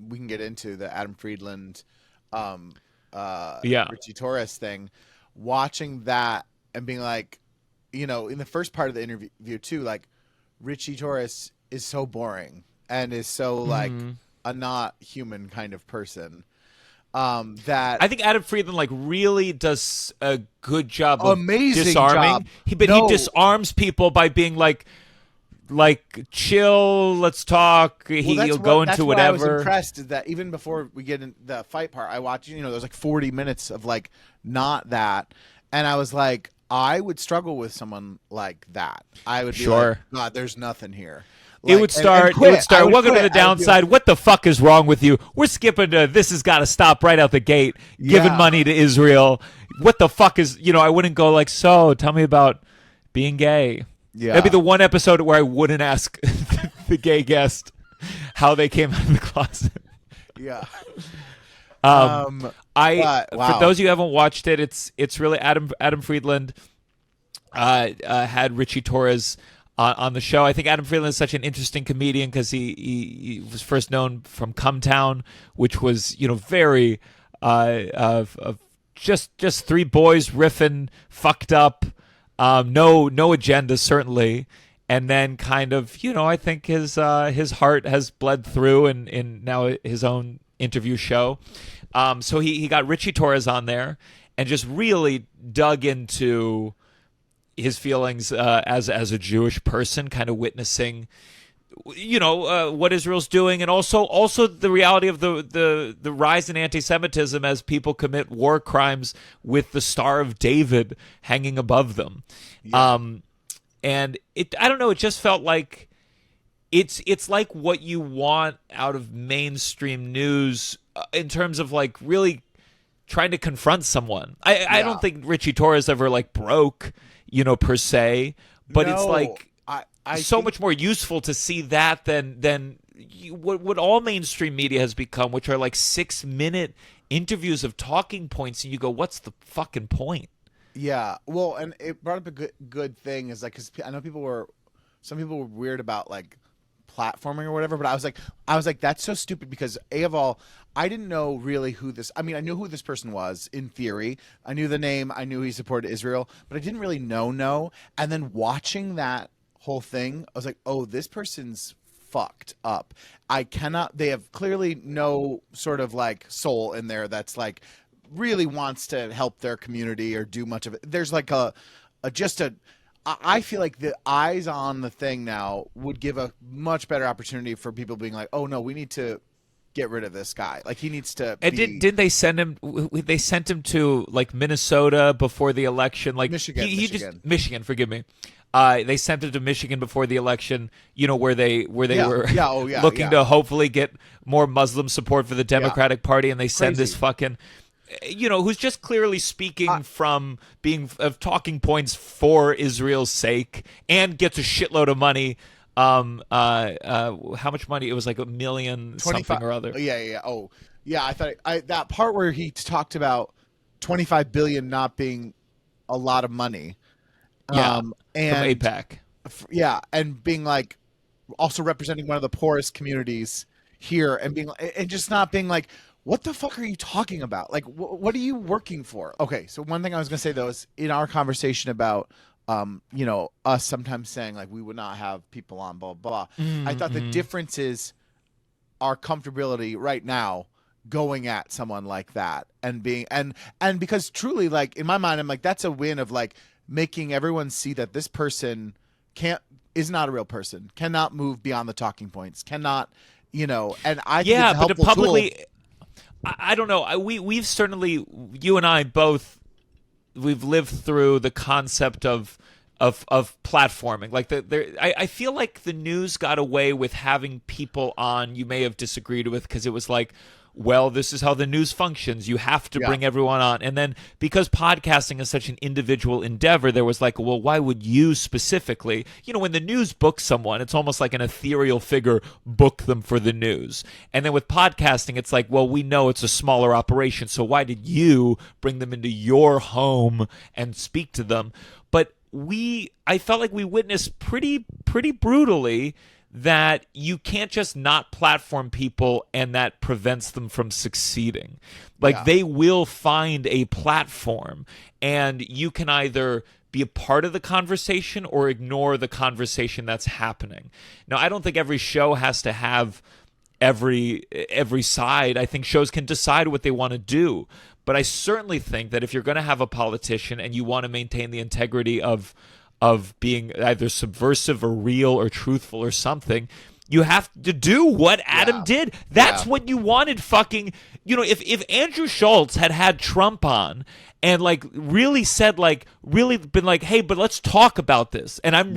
we can get into the Adam Friedland, Yeah. Richie Torres thing. Watching that and being like, in the first part of the interview too, like Richie Torres is so boring and is so like a not human kind of person. That I think Adam Friedland like really does a good job of amazing disarming. job. He disarms people by being like chill, let's talk. He'll go into whatever. I was impressed is that even before we get in the fight part, I watched, there's like 40 minutes of like not that. And I was like, I would struggle with someone like that. I would be like, God, there's nothing here. Like, it would start. Welcome to the downside. What the fuck is wrong with you? We're skipping to this has got to stop right out the gate. Giving money to Israel. What the fuck is? I wouldn't go like, so tell me about being gay. Yeah, that'd be the one episode where I wouldn't ask the gay guest how they came out of the closet. Yeah. Wow. For those of you who haven't watched it, it's really Adam Friedland had Richie Torres on the show. I think Adam Friedland is such an interesting comedian because he was first known from Come Town, which was very just three boys riffing, fucked up, no agenda certainly, and then kind of I think his heart has bled through in now his own interview show. So he got Richie Torres on there and just really dug into his feelings as a Jewish person, kind of witnessing, what Israel's doing, and also the reality of the rise in anti-Semitism as people commit war crimes with the Star of David hanging above them. Yeah. And I don't know, it just felt like it's like what you want out of mainstream news in terms of like really trying to confront someone. I don't think Richie Torres ever like broke, per se, but it's like so much more useful to see that than what all mainstream media has become, which are like 6-minute interviews of talking points, and you go, what's the fucking point? Yeah, well, and it brought up a good thing is like, because I know some people were weird about like platforming or whatever, but I was like that's so stupid because of all, I didn't know really who this. I mean, I knew who this person was in theory. I knew the name. I knew he supported Israel, but I didn't really know. And then watching that whole thing, I was like, oh, this person's fucked up. They have clearly no sort of like soul in there that's like really wants to help their community or do much of it. There's like I feel like the eyes on the thing now would give a much better opportunity for people being like, oh no, we need to get rid of this guy. Like he needs to. And did they send him? They sent him to like Minnesota before the election, like Michigan. Forgive me. They sent him to Michigan before the election. Where they were looking to hopefully get more Muslim support for the Democratic Party, and they send this fucking. Who's just clearly speaking from being of talking points for Israel's sake, and gets a shitload of money. How much money? It was like $1 million something or other. Yeah. Oh, yeah. I thought that part where he talked about $25 billion not being a lot of money. Yeah. And from AIPAC. Yeah, and being like also representing one of the poorest communities here, and just not being like, what the fuck are you talking about? Like, what are you working for? Okay, so one thing I was going to say, though, is in our conversation about, us sometimes saying, like, we would not have people on, blah, blah, blah. I thought the difference is our comfortability right now going at someone like that and being, and because truly, like, in my mind, I'm like, that's a win of, like, making everyone see that this person is not a real person, cannot move beyond the talking points, cannot, and I think it's a helpful publicly... tool. I don't know. We've certainly, you and I both, we've lived through the concept of platforming. Like I feel like the news got away with having people on you may have disagreed with because it was like, well, this is how the news functions. You have to bring everyone on. And then because podcasting is such an individual endeavor, there was like, well, why would you specifically? When the news books someone, it's almost like an ethereal figure book them for the news. And then with podcasting, it's like, well, we know it's a smaller operation, so why did you bring them into your home and speak to them? But I felt like we witnessed pretty brutally that you can't just not platform people and that prevents them from succeeding. Like, they will find a platform, and you can either be a part of the conversation or ignore the conversation that's happening. Now, I don't think every show has to have every side. I think shows can decide what they want to do. But I certainly think that if you're going to have a politician and you want to maintain the integrity of being either subversive or real or truthful or something, you have to do what Adam did. That's what you wanted. Fucking, if Andrew Schultz had Trump on and like really said, like really been like, hey, but let's talk about this, and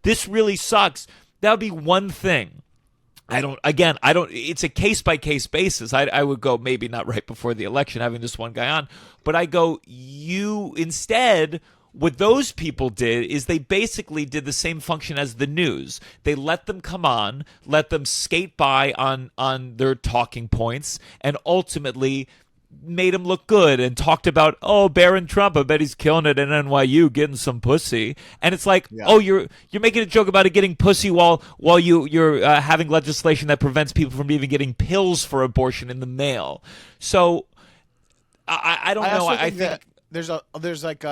this really sucks, that would be one thing. I don't, it's a case by case basis. I would go maybe not right before the election having this one guy on, but I go, instead, what those people did is they basically did the same function as the news. They let them come on, let them skate by on their talking points, and ultimately made him look good and talked about, oh, Barron Trump, I bet he's killing it in NYU, getting some pussy. And it's like, oh, you're making a joke about it getting pussy while you're having legislation that prevents people from even getting pills for abortion in the mail. So I don't know. I think there's like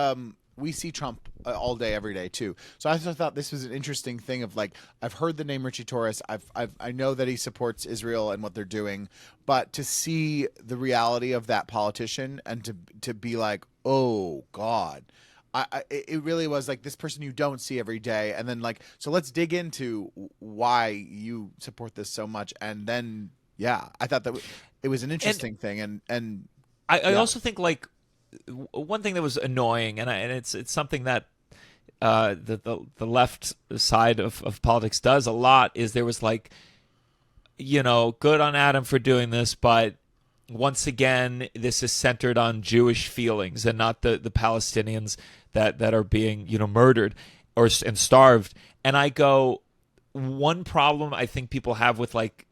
we see Trump all day, every day too. So I also thought this was an interesting thing of like, I've heard the name Richie Torres. I know that he supports Israel and what they're doing, but to see the reality of that politician and to be like, oh God, it really was like this person you don't see every day. And then like, so let's dig into why you support this so much. And then, I thought that it was an interesting thing. And I also think like, one thing that was annoying, and it's something that the left side of politics does a lot, is there was like, good on Adam for doing this, but once again, this is centered on Jewish feelings and not the Palestinians that are being murdered and starved. And I go, one problem I think people have with like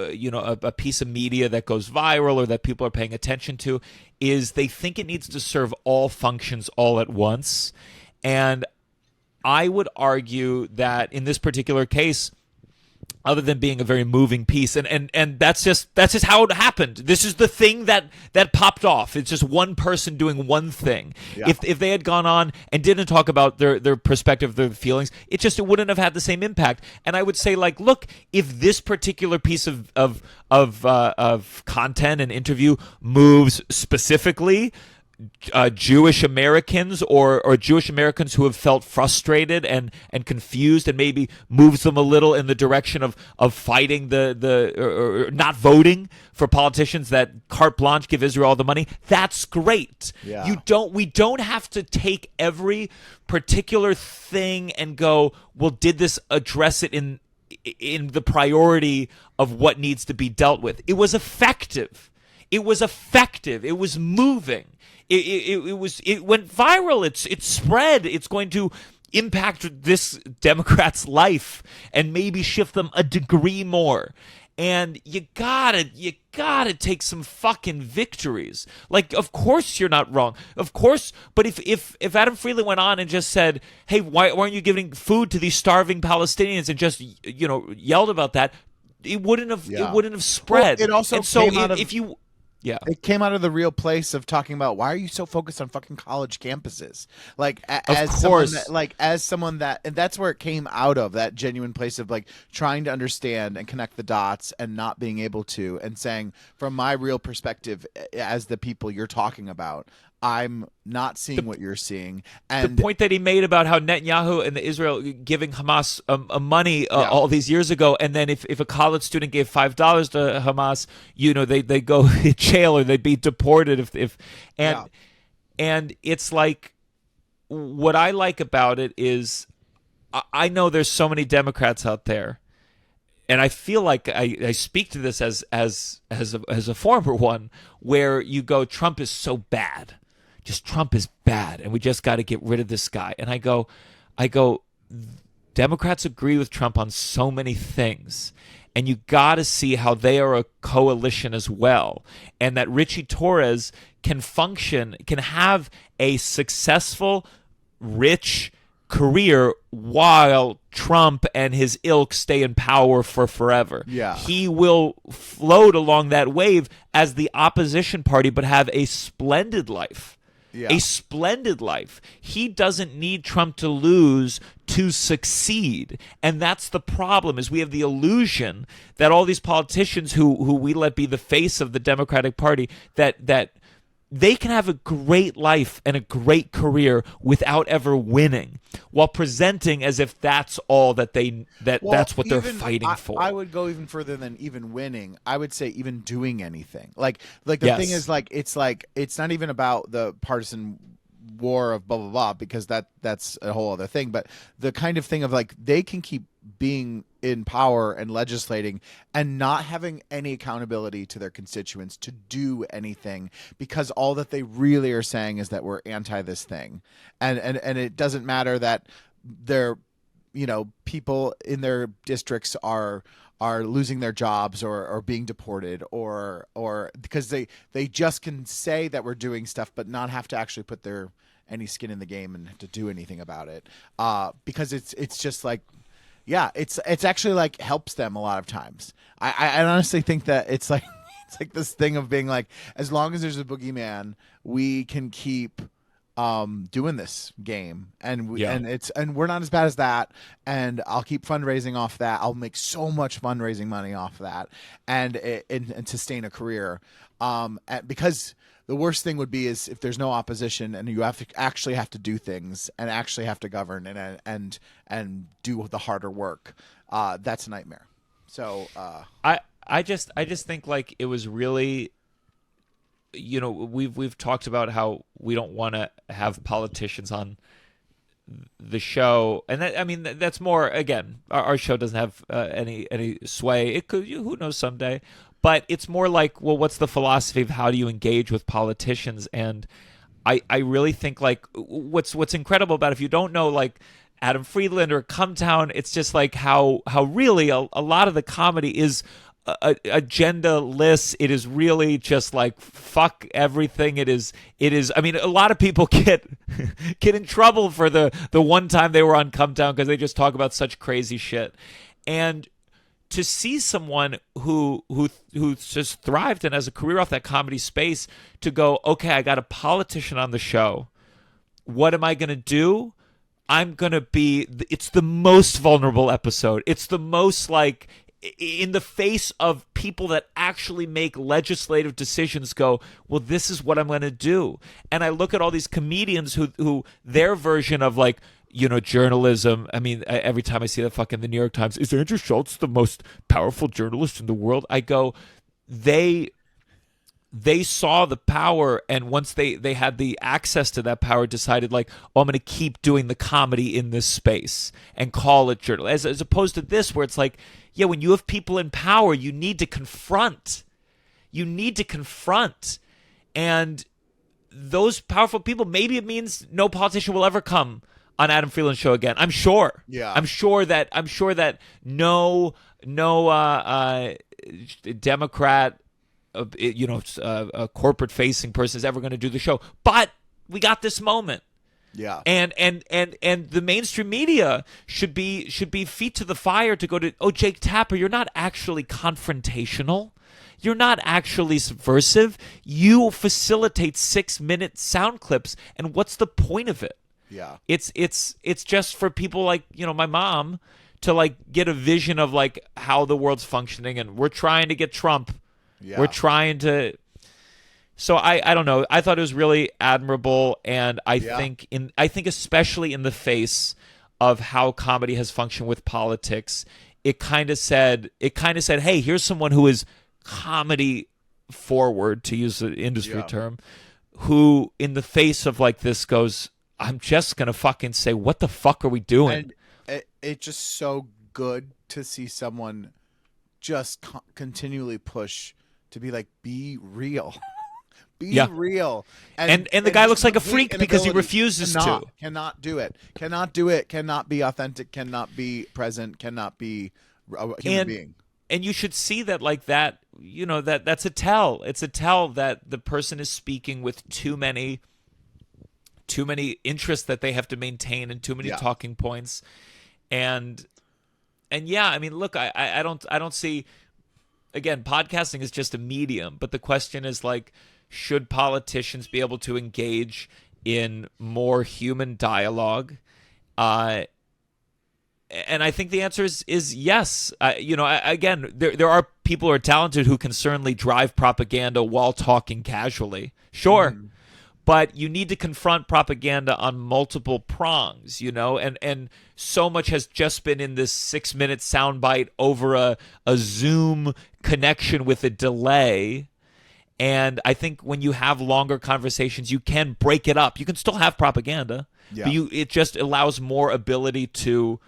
a piece of media that goes viral or that people are paying attention to is they think it needs to serve all functions all at once. And I would argue that in this particular case, other than being a very moving piece, and that's just how it happened. This is the thing that popped off. It's just one person doing one thing. Yeah. If they had gone on and didn't talk about their perspective, their feelings, it wouldn't have had the same impact. And I would say, like, look, if this particular piece of content and interview moves specifically Jewish Americans or Jewish Americans who have felt frustrated and confused, and maybe moves them a little in the direction of fighting or not voting for politicians that carte blanche give Israel all the money, that's great. Yeah. We don't have to take every particular thing and go, well, did this address it in the priority of what needs to be dealt with? It was effective. It was moving. It went viral. It spread. It's going to impact this Democrat's life and maybe shift them a degree more. And you gotta take some fucking victories. Like, of course you're not wrong. Of course, but if Adam Friedland went on and just said, hey, why aren't you giving food to these starving Palestinians, and just yelled about that, it wouldn't have spread. Well, it also It came out of the real place of talking about, why are you so focused on fucking college campuses? Like, as someone that, and that's where it came out of, that genuine place of like trying to understand and connect the dots and not being able to, and saying, from my real perspective as the people you're talking about, I'm not seeing what you're seeing. And the point that he made about how Netanyahu and the Israel giving Hamas money all these years ago, and then if a college student gave $5 to Hamas, they go to jail or they'd be deported and it's like, what I like about it is I know there's so many Democrats out there, and I feel like I speak to this as a former one, where you go, Trump is so bad. Just Trump is bad, and we just got to get rid of this guy. And I go, Democrats agree with Trump on so many things, and you got to see how they are a coalition as well, and that Richie Torres can have a successful, rich career while Trump and his ilk stay in power for forever. Yeah. He will float along that wave as the opposition party, but have a splendid life. Yeah. A splendid life. He doesn't need Trump to lose to succeed. And that's the problem, is we have the illusion that all these politicians who we let be the face of the Democratic Party, that they can have a great life and a great career without ever winning, while presenting as if that's all that that's what they're fighting for. I would go even further than even winning. I would say even doing anything. Like the thing is, it's not even about the partisan war of blah blah blah, because that's a whole other thing. But the kind of thing of like, they can keep being in power and legislating and not having any accountability to their constituents to do anything, because all that they really are saying is that we're anti this thing, and it doesn't matter that their people in their districts are losing their jobs or being deported or because they just can say that we're doing stuff but not have to actually put any skin in the game and have to do anything about it, because it's just like, yeah, it's actually like helps them a lot of times. I honestly think that it's like it's like this thing of being like, as long as there's a boogeyman, we can keep doing this game, and we're not as bad as that, and I'll keep fundraising off that. I'll make so much fundraising money off that, and sustain a career, because the worst thing would be is if there's no opposition and you have to do things and actually have to govern and do the harder work. That's a nightmare. So I just think like it was really, we've talked about how we don't want to have politicians on the show, and that's more, again, our show doesn't have any sway. It could, who knows, someday. But it's more like, well, what's the philosophy of how do you engage with politicians? And I really think like what's incredible about, if you don't know like Adam Friedland or Come Town, it's just like how really a lot of the comedy is agenda-less. It is really just like fuck everything. It is. I mean, a lot of people get in trouble for the one time they were on Come Town because they just talk about such crazy shit. And to see someone who just thrived and has a career off that comedy space to go, okay, I got a politician on the show. What am I going to do? I'm going to be, it's the most vulnerable episode. It's the most like in the face of people that actually make legislative decisions go, well, this is what I'm going to do. And I look at all these comedians who their version of like, journalism. I mean, every time I see that fucking the New York Times, is Andrew Schultz the most powerful journalist in the world? I go, they saw the power, and once they had the access to that power, decided like, oh, I'm going to keep doing the comedy in this space and call it journalism, as opposed to this where it's like, yeah, when you have people in power, you need to confront. And those powerful people, maybe it means no politician will ever come on Adam Friedland's show again. I'm sure. Yeah. I'm sure that no Democrat, a corporate facing person is ever going to do the show. But we got this moment. Yeah. And the mainstream media should be feet to the fire to go to, oh, Jake Tapper, you're not actually confrontational. You're not actually subversive. You facilitate 6-minute sound clips, and what's the point of it? Yeah. It's just for people like, my mom to like get a vision of like how the world's functioning, and we're trying to get Trump. Yeah. We're trying to. So I don't know. I thought it was really admirable, and I think especially in the face of how comedy has functioned with politics, it kind of said, hey, here's someone who is comedy forward, to use the industry term, who in the face of like this goes, I'm just going to fucking say, what the fuck are we doing? And it's just so good to see someone just continually push to be like, be real. Be real. And the guy looks like a freak because he refuses to. Cannot do it. Cannot be authentic. Cannot be present. Cannot be a human being. And you should see that like that, that's a tell. It's a tell that the person is speaking with too many too many interests that they have to maintain, and too many talking points. And yeah, I mean, look, I don't see, again, podcasting is just a medium, but the question is, like, should politicians be able to engage in more human dialogue? And I think the answer is yes. Again, there are people who are talented who can certainly drive propaganda while talking casually. Sure. But you need to confront propaganda on multiple prongs, and so much has just been in this 6-minute soundbite over a Zoom connection with a delay. And I think when you have longer conversations, you can break it up. You can still have propaganda, but it just allows more ability to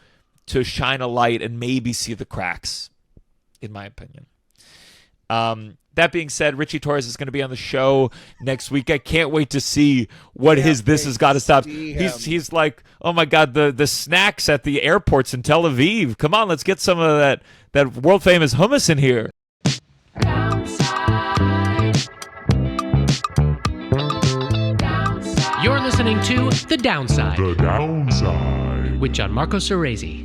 shine a light and maybe see the cracks, in my opinion. That being said, Richie Torres is going to be on the show next week. I can't wait to see what This Has Got to Stop. He's like, oh my God, the snacks at the airports in Tel Aviv. Come on, let's get some of that world famous hummus in here. You're listening to The Downside. The Downside. With Gianmarco Soresi.